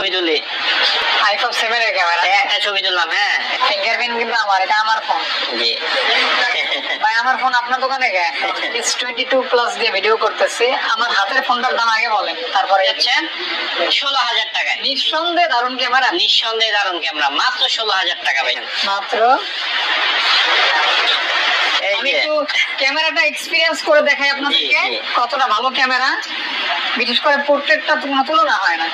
ছবি তুলি। আইফোন 7 এর ক্যামেরা একটা ছবি তুললাম। হ্যাঁ, ফিঙ্গারপ্রিন্ট কিন্তু আমার, এটা আমার ফোন। জি। ভাই আমার ফোন আপনার দোকানে গে S22 প্লাস দিয়ে ভিডিও করতেছি। আমার হাতের ফোনটার দাম আগে বলেন, তারপরে আচ্ছা, 16,000 টাকায় নিঃসন্দেহে দারুণ ক্যামেরা। নিঃসন্দেহে দারুণ ক্যামেরা, মাত্র 16,000 টাকা ভাই। মাত্র এই আমি যে একটু ক্যামেরাটা এক্সপিরিয়েন্স করে দেখাই আপনাদেরকে জি, জি। কতটা ভালো ক্যামেরা, বিশেষ করে পোর্ট্রেটটা কোনো তুলনা হয় না।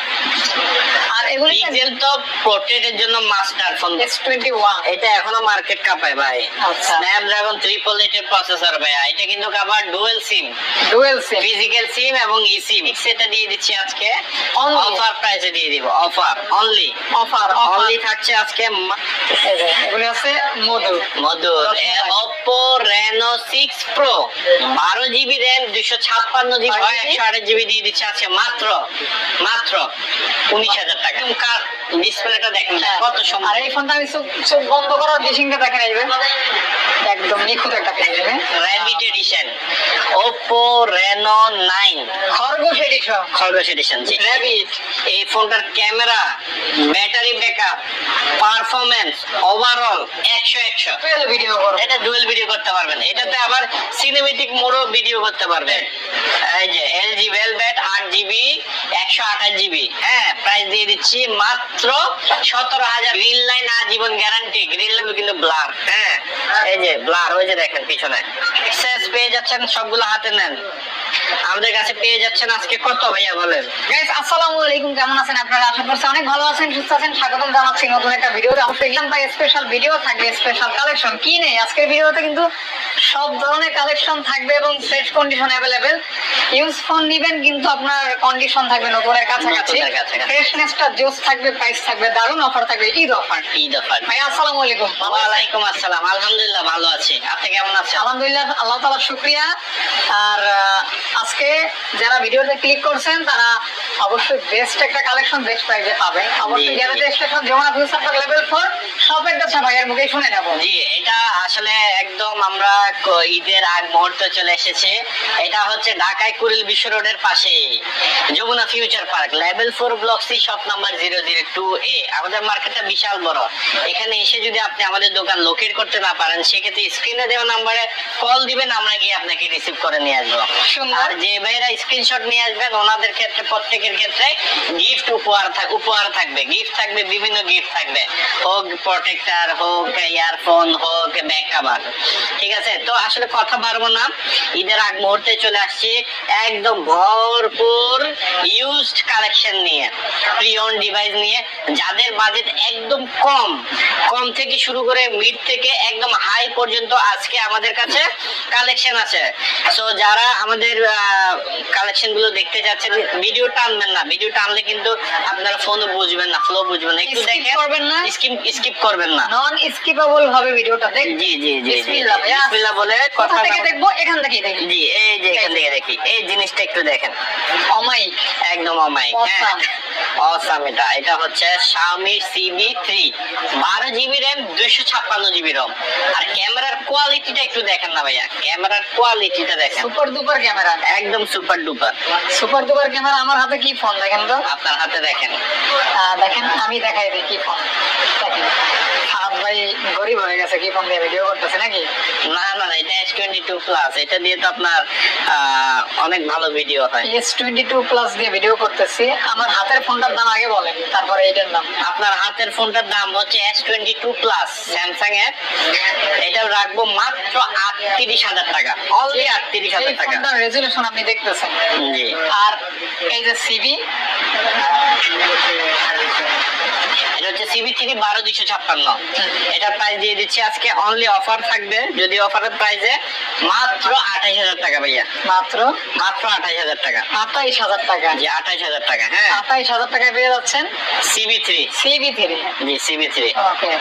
আর এগুলি পিক্সেল তো পোর্ট্রেটের জন্য মাস্টার ফোন। S21 এটা এখনো মার্কেট কাঁপায় ভাই। আচ্ছা। স্ন্যাপড্রাগন 888 এর প্রসেসর ভাই। এটা কিন্তু কাভার ডুয়াল সিম, ডুয়েল সিম ফিজিক্যাল সিম এবং ইসিম। এটা দিয়ে দিচ্ছি আজকে Only। অফার প্রাইসে দিয়ে দিব। অফার অনলি, অফার অনলি থাকছে আজকে এগুলি আছে মধুর মধুর Oppo Reno 6 Pro 12 GB RAM 256 GB 128 GB দিয়ে দিচ্ছে আজকে মাত্র 19,000 টাকা। কার ডিসপ্লেটা দেখেন কত আর সুন্দর। এই ফোনটা আমি চোখ বন্ধ করার ডিসিংটা দেখে নেবে, একদম নিখুঁত একটা finishing. Rabbit edition Oppo Reno 9 খরগোশ এডিশন, খরগোশ এডিশন। জি, র্যাবিট। এই ফোনটার camera, battery backup, performance overall 100 টুয়েল ভিডিও করো। এটা ডুয়াল ভিডিও করতে পারবেন। এটাতে আবার সিনেমেটিক মোডও ভিডিও করতে পারবেন। এই যে LG Velvet 8GB 128GB। হ্যাঁ, প্রাইস দিয়ে দিচ্ছি মাত্র 17,000। গ্রিন লাইন আজীবন গ্যারান্টি। গ্রিন লাইন কিন্তু ব্লার। হ্যাঁ, এই যে ব্লার, ওই যে দেখেন পিছনে শেষ পেয়ে যাচ্ছেন, সবগুলো হাতে নেন। আমাদের কাছে পেয়ে যাচ্ছেন আজকে কত ভাইয়া বলেন? গাইস আসসালামু আলাইকুম, কেমন আছেন আপনারা? আশা করছি অনেক ভালো আছেন, সুস্থ আছেন। স্বাগতম জানাচ্ছি নতুন একটা ভিডিওতে। অবশ্যই এখান থেকে স্পেশাল ভিডিও থাকবে, স্পেশাল কালেকশন। কি নেই আজকের ভিডিওতে কিন্তু সব ধরনের কালেকশন থাকবে এবং fresh condition available. Use phone নেবেন কিন্তু আপনার কন্ডিশন থাকবে নতুনের কাছাকাছি, নতুনের কাছাকাছি। ফ্রেশনেসটা জোস থাকবে, প্রাইস থাকবে দারুণ, অফার থাকবে, ঈদ অফার। ঈদ অফার। ভাই আসসালামু আলাইকুম। ওয়ালাইকুম আসসালাম। আলহামদুলিল্লাহ ভালো আছি, আপনি কেমন আছেন? আলহামদুলিল্লাহ, আল্লাহ তাআলার শুকরিয়া। আর আজকে যারা ভিডিওতে ক্লিক করছেন তারা অবশ্যই বেস্ট একটা কালেকশন বেস্ট প্রাইসে পাবেন। অবশ্যই জি, গ্যালারি জি। Station Jamuna future park level 4 শপের কাছে ভাইয়ের মুখে শুনে নেব। জি, এটা আসলে একদম আমরা ঈদের আগ মুহূর্তে চলে এসেছে। এটা হচ্ছে ঢাকায় কুড়িল বিশ্ব রোডের পাশে Jamuna future park level 4 block C shop number 002A। আমাদের মার্কেটটা বিশাল বড়। এখানে এসে যদি আপনি আমাদের দোকান লোকেট করতে না পারেন, সেক্ষেত্রে স্ক্রিনে দেওয়া নাম্বারে কল দিবেন, আমরা গিয়ে আপনাকে রিসিভ করে নিয়ে আসবো। সুন্দর। আর যে ভাইরা স্ক্রিনশট নিয়ে আসবেন, ওনাদের ক্ষেত্রে প্রত্যেকের ক্ষেত্রে গিফট উপহার থাকবে। গিফট থাকবে, বিভিন্ন গিফট থাকবে, হোক প্রোটেক্টর, হোক ইয়ারফোন, হোক ব্যাক কভার। ঠিক আছে, তো আসলে কথা বাড়বো না, ঈদের আগ মুহূর্তে চলে আসছি একদম ভরপুর ইউজড কালেকশন নিয়ে, প্রি ওন ডিভাইস নিয়ে। যাদের বাজেট একদম কম থেকে শুরু করে মিড থেকে একদম হাই পর্যন্ত আজকে আমাদের কাছে কালেকশন আছে। সো যারা আমাদের কালেকশন গুলো দেখতে যাচ্ছেন, ভিডিও টানবেন না। ভিডিও টানলে কিন্তু আপনারা ফোন বুঝবেন না, ফ্লো বুঝবেন না। একটু Skip দেখেন, করবেন না। স্কিপ করবেন না। নন স্কিপেবল হবে ভিডিওটা, দেখ। জি জি জি জি। বিসমিল্লাহ ভাইয়া। বিসমিল্লাহ বলে কোথা কথা থেকে দেখবো? এখান থেকেই দেখি। জি, এই যে এখান থেকে দেখি, এই জিনিসটা একটু দেখেন, অমাইক একদম অমাইক। Awesome। অসাম। এটা হচ্ছে Xiaomi CB3 12GB RAM 256GB ROM। আর ক্যামেরার কোয়ালিটিটা একটু দেখেন না ভাইয়া, ক্যামেরার কোয়ালিটিটা দেখেন, সুপার ডুপার ক্যামেরা, একদম super duper. Super duper camera. আমার হাতে কি ফোন দেখেন তো, আপনার হাতে দেখেন। দেখেন আমি দেখাই দিই কি ফোন। দেখেন ফাহাদ ভাই গরিব হয়ে গেছে, কি ফোন দিয়ে ভিডিও করতেছে নাকি? না না না, এটা S22 প্লাস। এটা দিয়ে তো আপনার অনেক ভালো ভিডিও হয়। S22 প্লাস দিয়ে ভিডিও করতেছি। আমার হাতের ফোনটার দাম আগে বলেন, তারপরে এইটার দাম। আপনার হাতের ফোনটার দাম হচ্ছে S22 প্লাস স্যামসাং এর। এটা রাখবো মাত্র 38,000 টাকা, অনলি 38,000 এই টাকা। ফোনটার রেজুলেশন আপনি দেখতেছেন। জি। আর এই যে সিবি, এটা হচ্ছে CB3 12256। এটার প্রাইস দিয়ে দিচ্ছি আজকে, অনলি অফার থাকবে, যদি অফারের প্রাইসে মাত্র 28,000 টাকা ভাইয়া। মাত্র 28,000 টাকা। 28,000 টাকা। জি, 28,000 টাকা। হ্যাঁ, 28,000 টাকায় পেয়ে যাচ্ছেন CB3। CB3। জি, CB3। ওকে,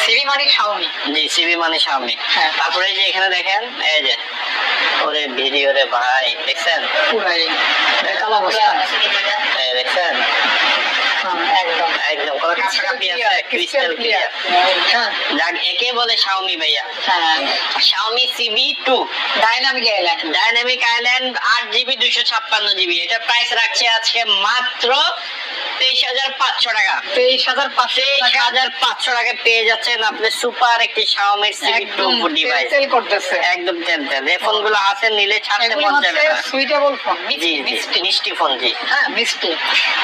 সিবি মানে শাওমি। জি, CB মানে Xiaomi। হ্যাঁ। তারপরে এই যে এখানে দেখেন, এই যে ওরে ভিডিও রে ভাই, দেখছেন? পুরাই বেকাল অবস্থা। এই দেখছেন, একদম একদম কোনো কাছাকাছি আছে, ক্রিস্টাল ক্লিয়ার। হ্যাঁ যাক, একে বলে Xiaomi ভাইয়া। হ্যাঁ। Xiaomi CB2 dynamic island, dynamic island 8GB 256GB। এটা প্রাইস রাখছে আজকে মাত্র 23,500 টাকা। 23,500 টাকা পেয়ে যাচ্ছেন আপনি সুপার একটি Xiaomi একদম CV2 ডিভাইস। তেল করতেছে। একদম তেল। এই ফোনগুলো হাতে নিলে ছাড়তে এগুলো মন হচ্ছে যাবে না। সুইটেবল ফোন, জি মিষ্টি ফোন জি। হ্যাঁ মিষ্টি।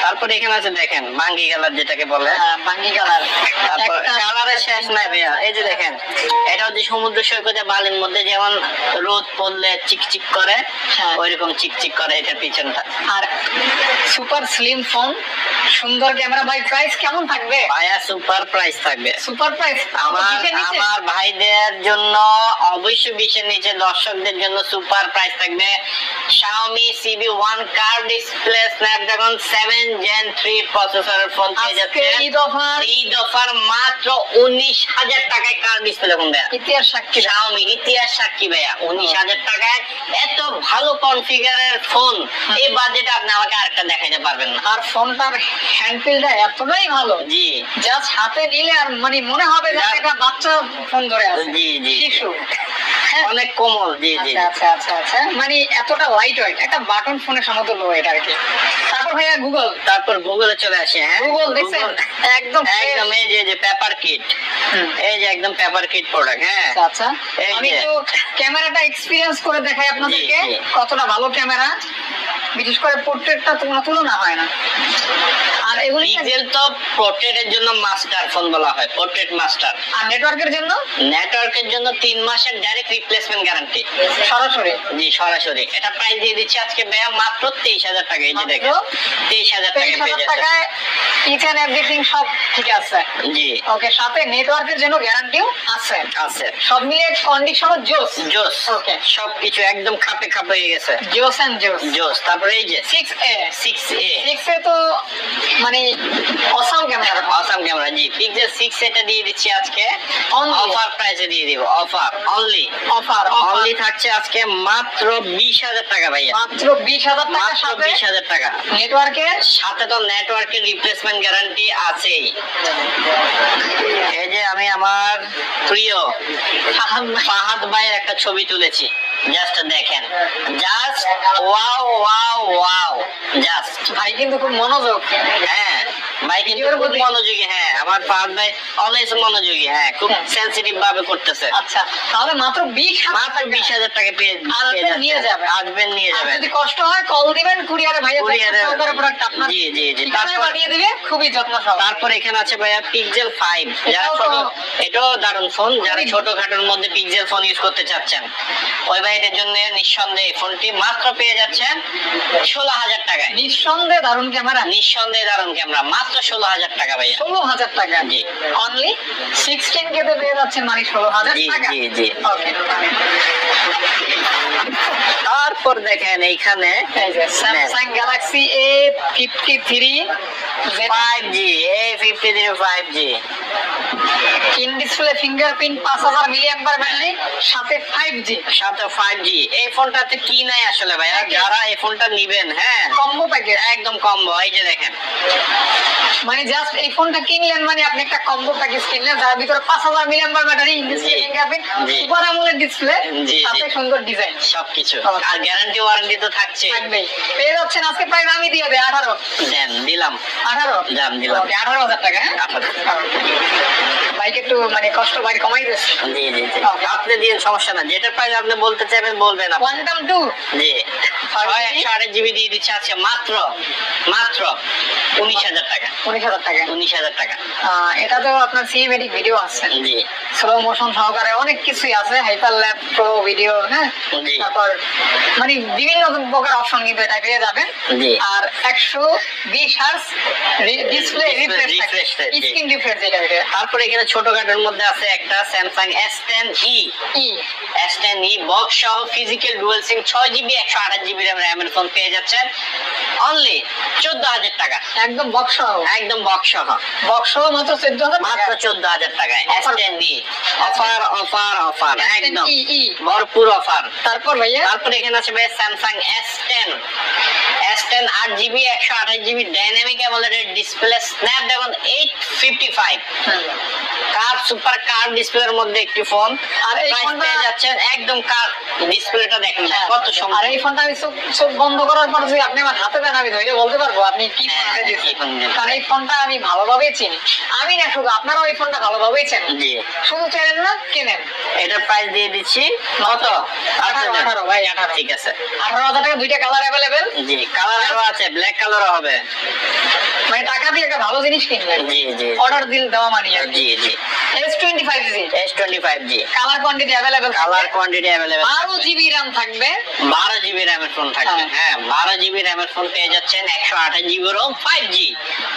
তারপরে এখানে আছে দেখেন বাঙ্গি কালার যেটাকে বলে। বাঙ্গি কালার। তারপর কালারের শেষ নাই ভাইয়া, এই যে দেখেন এটা হচ্ছে সমুদ্র সৈকতে বালির মধ্যে যেমন রোদ পড়লে চিকচিক করে, হ্যাঁ। ওইরকম চিকচিক করে এটার পিছনটা। আর সুপার স্লিম ফোন, সুন্দর ক্যামেরা। ভাই প্রাইস কেমন থাকবে? ভাইয়া সুপার প্রাইস থাকবে। সুপার প্রাইস আমার ভাইদের জন্য অবশ্যই 20 নিচে, দর্শকদের জন্য সুপার প্রাইস থাকবে। Xiaomi CV1 কার ডিসপ্লে স্ন্যাপড্রাগন 7 Gen 3 প্রসেসরের ফোন পেয়ে যাচ্ছে ঈদ অফার মাত্র 19,000 টাকায়। কার ডিসপ্লে ফোন ভাইয়া, ইতিহাস সাক্ষী। Xiaomi ইতিহাস সাক্ষী ভাইয়া, 19,000 টাকায় এত ভালো কনফিগারের ফোন এই বাজেটে আপনি আমাকে আরেকটা দেখাইতে পারবেন না। আর ফোনটার হ্যান্ডফিলটা এতটাই ভালো, জি জাস্ট হাতে নিলে আর মানে মনে হবে যে একটা বাচ্চা ফোন ধরে আছে, জি শিশু। হ্যাঁ। অনেক কোমল। জি আচ্ছা মানে এতটা লাইট ওয়েট, একটা বাটন ফোনের সমতুল্য এটা আর কি। তারপর ভাইয়া গুগল। তারপর গুগলে চলে আসে। হ্যাঁ গুগল দেখছেন একদম এই যে পেপার কিট, এই যে একদম পেপার কিট প্রোডাক্ট। হ্যাঁ আচ্ছা এই আমি যে। তো ক্যামেরাটা এক্সপেরিয়েন্স করে দেখাই আপনাদেরকে জি। কতটা ভালো ক্যামেরা, বিশেষ করে পোর্ট্রেটটা তুলনা হয় না। আর এগুলি পিক্সেল তো পোর্ট্রেটের জন্য মাস্টার ফোন বলা হয়, পোর্ট্রেট মাস্টার। আর নেটওয়ার্কের জন্য নেটওয়ার্কের জন্য 3 মাসের ডাইরেক্ট রিপ্লেসমেন্ট গ্যারান্টি সরাসরি। জি সরাসরি। এটা প্রাইস দিয়ে দিচ্ছি আজকে ভাইয়া মাত্র 23,000 টাকা। এই যে দেখেন 23,000 টাকা পেয়ে 23,000 যাচ্ছে। টাকায় ইচ এন্ড এভরিথিং সব ঠিক আছে। জি ওকে, সাথে নেটওয়ার্কের জন্য গ্যারান্টিও আছে। আছে। সব মিলিয়ে কন্ডিশনও জোস। জোস ওকে, সবকিছু একদম খাপে হয়ে গেছে। জোস এন্ড জোস। জোস। তারপরে এই যে 6A 6A 6A তো মানে অসাম ক্যামেরা। Awesome camera. জি পিক্সেল 6 এটা দিয়ে দিচ্ছি আজকে অফার প্রাইসে দিয়ে দিব। অফার অনলি থাকছে আজকে মাত্র 20,000 টাকা ভাইয়া। মাত্র 20,000 টাকা মাত্র সাথে 20,000 টাকা। নেটওয়ার্কের সাথে তো নেটওয়ার্কের রিপ্লেসমেন্ট গ্যারান্টি আছেই। এই যে আমি আমার প্রিয় ফাহাদ ভাইয়ের একটা ছবি তুলেছি, জাস্ট দেখেন, জাস্ট ওয়াও জাস্ট। ভাই কিন্তু খুব মনোযোগ। হ্যাঁ ভাই কিন্তু খুব মনোযোগী। হ্যাঁ আমার ফাহাদ ভাই অলওয়েজ মনোযোগী। হ্যাঁ খুব সেনসিটিভ ভাবে করতেছে। আচ্ছা তাহলে মাত্র 20,000 টাকা পেয়ে নিয়ে যাবেন। আসবেন নিয়ে যাবেন। যদি কষ্ট হয় কল দিবেন, কুরিয়ারে ভাইয়া প্রোডাক্ট আপনার জি তারপর পাঠিয়ে দিবে খুবই যত্ন সহকারে। তারপর এখানে আছে ভাইয়া পিক্সেল 5। যারা ছোট, এটাও দারুণ ফোন, যারা ছোটখাটোর মধ্যে পিক্সেল ফোন ইউজ করতে চাচ্ছেন ওই ভাইদের জন্য নিঃসন্দেহে ফোনটি মাত্র পেয়ে যাচ্ছেন 16,000 টাকায়। নিঃসন্দেহে দারুণ ক্যামেরা, নিঃসন্দেহে দারুণ ক্যামেরা, মাত্র 16,000 টাকা ভাইয়া। 16,000 টাকা। জি অনলি 16K তে পেয়ে যাচ্ছেন মানে 16,000 টাকা। জি ওকে, তারপর দেখেন এইখানে এই যে Samsung Galaxy A53 5G A53 5G in display fingerprint 5000 milliampere battery সাথে 5G। সাথে 5G। এই ফোনটাতে কি নাই আসলে ভাইয়া, যারা এই ফোনটা নিবেন হ্যাঁ কম্বো প্যাকেজ, একদম কম্বো। এই যে দেখেন মানে জাস্ট এই ফোনটা কিনলেন মানে আপনি একটা কম্বো প্যাকেজ কিনলেন, যার ভিতরে 5000 milliampere battery, in display fingerprint, super AMOLED display, সাথে সুন্দর ডিজাইন সবকিছু। আর গ্যারান্টি ওয়ারেন্টি তো থাকছে। থাকবেই। পেয়ে যাচ্ছেন আজকে প্রাইস আমি দিয়ে দেই 18 দেন দিলাম 18 দাম দিলাম। ওকে 18,000 টাকা। হ্যাঁ বাইক একটু মানে কষ্ট বাইক কমাই দিচ্ছে। জি আপনি দিয়ে সমস্যা না, যেটা প্রাইস আপনি বলতে চাইবেন বলবেন আপনি। কোয়ান্টাম 2 জি 128 জিবি দিয়ে দিচ্ছে আজকে মাত্র 19,000 টাকা। 19,000 টাকা। এটা তো আপনার সিনেমেটিক ভিডিও আছে, জি স্লো মোশন সহকারে অনেক কিছুই আছে, হাইপার ল্যাব প্রো ভিডিও। হ্যাঁ জি তারপর মানে বিভিন্ন প্রকার অপশন কিন্তু এটা পেয়ে যাবেন। জি আর 120 হার্জ ডিসপ্লে রিফ্রেশ থাকে, স্ক্রিন রিফ্রেশ যেটা এটা। তারপরে এখানে ছোটখাটোর মধ্যে আছে একটা স্যামসাং S10e S10e বক্স সহ physical dual SIM 6GB 128GB RAM এর ফোন পেয়ে যাচ্ছেন অনলি 14,000 টাকা। একদম বক্স একদম বক্স সহ মাত্র 14,000 মাত্র 14,000 টাকায় S10e। অফার একদম S10e ভরপুর অফার। তারপর ভাইয়া তারপরে এখানে আছে ভাই Samsung S10 8GB 128GB dynamic AMOLED display Snapdragon 855 কার সুপার কার ডিসপ্লের মধ্যে একটি ফোন। আর এই প্রাইস ফোনটা পেয়ে যাচ্ছেন একদম কার ডিসপ্লেটা দেখেন কত সুন্দর। আর এই ফোনটা আমি চোখ চোখ বন্ধ করার পর যদি আপনি আমার হাতে দেন আমি ধরে বলতে পারবো আপনি কি ফোন হ্যাঁ, দিয়েছেন। কি ফোন দিয়েছেন। কারণ এই ফোনটা আমি ভালোভাবেই চিনি। আমি না শুধু আপনারাও এই ফোনটা ভালোভাবেই চেনেন। জি শুধু চেনেন না কেনেন। এটার প্রাইস দিয়ে দিচ্ছি কত? 18 ভাই 18 ঠিক আছে 18,000 টাকা দুইটা কালার অ্যাভেলেবেল। জি কালার আরো আছে, ব্ল্যাক কালারও হবে। মানে টাকা দিয়ে একটা ভালো জিনিস কিনলেন, জি জি অর্ডার দিল দেওয়া মানি আর কি। জি জি S25G S25G colour quantity available, colour quantity available. 12 GB RAM থাকবে। 12 জিবি র্যামের ফোন থাকবে। হ্যাঁ 12 জিবি র্যামের ফোন পেয়ে যাচ্ছেন, 128 GB ROM, 5G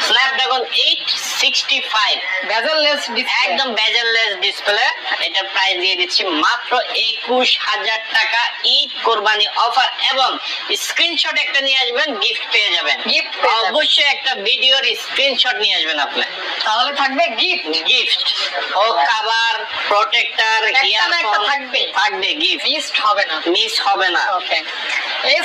Snapdragon 865, bezel-less display, একদম বেজেললেস ডিসপ্লে। এটার প্রাইস দিয়ে দিচ্ছি মাত্র 21,000 টাকা, ঈদ কোরবানি অফার। এবং স্ক্রিনশট একটা নিয়ে আসবেন, গিফট পেয়ে যাবেন। গিফট পেয়ে যাবেন। অবশ্যই একটা ভিডিওর স্ক্রিনশট নিয়ে আসবেন আপনি, তাহলে থাকবে গিফট। গিফট ও কভার, প্রোটেক্টর, একটা না একটা ইয়ারফোন থাকবে। থাকবে, গিফট মিসড হবে না। মিস হবে না। ওকে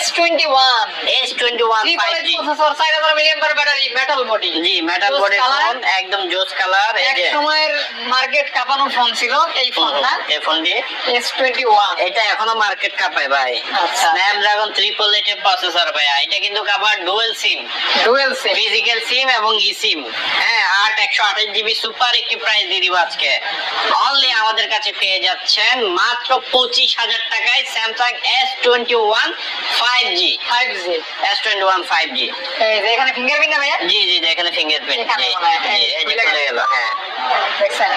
S21 S21 5G প্রসেসর, 4000 mAh ব্যাটারি, মেটাল বডি। জি মেটাল জোস বডি কালার। ফোন, একদম জোস কালার। এই এক যে সময়ের মার্কেট কাঁপানো ফোন ছিল এই ফোনটা, এই ফোন দিয়ে S21। এটা এখনো মার্কেট কাঁপায় ভাই। আচ্ছা। স্ন্যাপড্রাগন 888 প্রসেসর ভাই, এটা কিন্তু cover dual SIM, dual SIM. Physical সিম এবং ই সিম। হ্যাঁ 128 জিবি সুপার একটি প্রাইস দিয়ে দিব আজকে। অনলি আমাদের কাছে পেয়ে যাচ্ছেন মাত্র 25,000 টাকায় Samsung S21 5G। 5G। S21 5G এই যে এখানে ফিঙ্গারপ্রিন্ট না ভাইয়া? জি জি এখানে ফিঙ্গারপ্রিন্ট। এখানে মনে হয়, হ্যাঁ, এই যে খুলে খুলে গেল। হ্যাঁ দেখছেন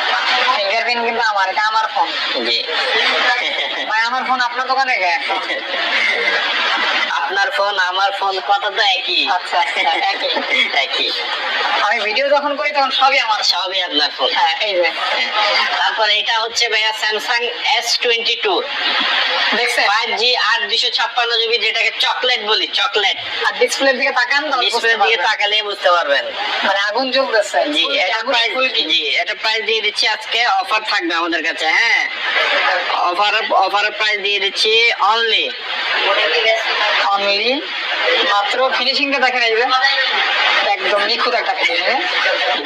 ফিঙ্গারপ্রিন্ট কিন্তু আমার, এটা আমার ফোন জি ভাই। আমার ফোন আপনার দোকানে গে? আপনার ফোন আমার ফোন কথা তো একই। আচ্ছা, আচ্ছা, একই। একই। আমি ভিডিও যখন করি তখন সবই আমার। সবই আপনার ফোন। হ্যাঁ এই যে তারপর এটা হচ্ছে ভাইয়া স্যামসাং S22 দেখছেন 5G 8 256 জিবি, যেটাকে চকলেট বলি, চকলেট। আর ডিসপ্লের দিকে তাকান তাহলে বুঝতে ডিসপ্লের দিকে পারবেন। তাকালে বুঝতে পারবেন। মানে আগুন জ্বলতেছে। জি এটা আগুন প্রাইস, ফুলকি। জি এটা প্রাইস দিয়ে দিচ্ছি আজকে, অফার থাকবে আমাদের কাছে। হ্যাঁ অফারের প্রাইস দিয়ে দিচ্ছি অনলি অনলি মাত্র ফিনিশিংটা দেখেন এই যে একদম নিখুঁত একটা ফিনিশিং।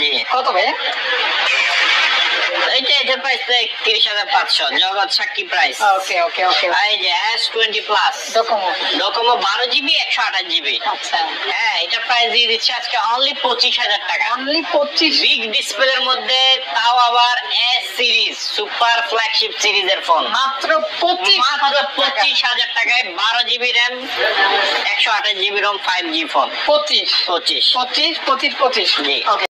জি কত ভাই? এটার প্রাইস তো 31,500, জগৎ সাক্ষী প্রাইস। ওকে ওকে ওকে। এই যে S20 plus Docomo. Docomo 12 GB 128 GB. আচ্ছা হ্যাঁ এটা প্রাইস দিয়ে দিচ্ছি আজকে অনলি 25,000 টাকা। অনলি 25। বিগ ডিসপ্লের মধ্যে, তাও আবার S সিরিজ সুপার ফ্ল্যাগশিপ সিরিজের ফোন, মাত্র 25। মাত্র 25,000 টাকায় 12 GB RAM, 128 GB ROM, 5G phone. 25 25 25 25 25। জি। ওকে।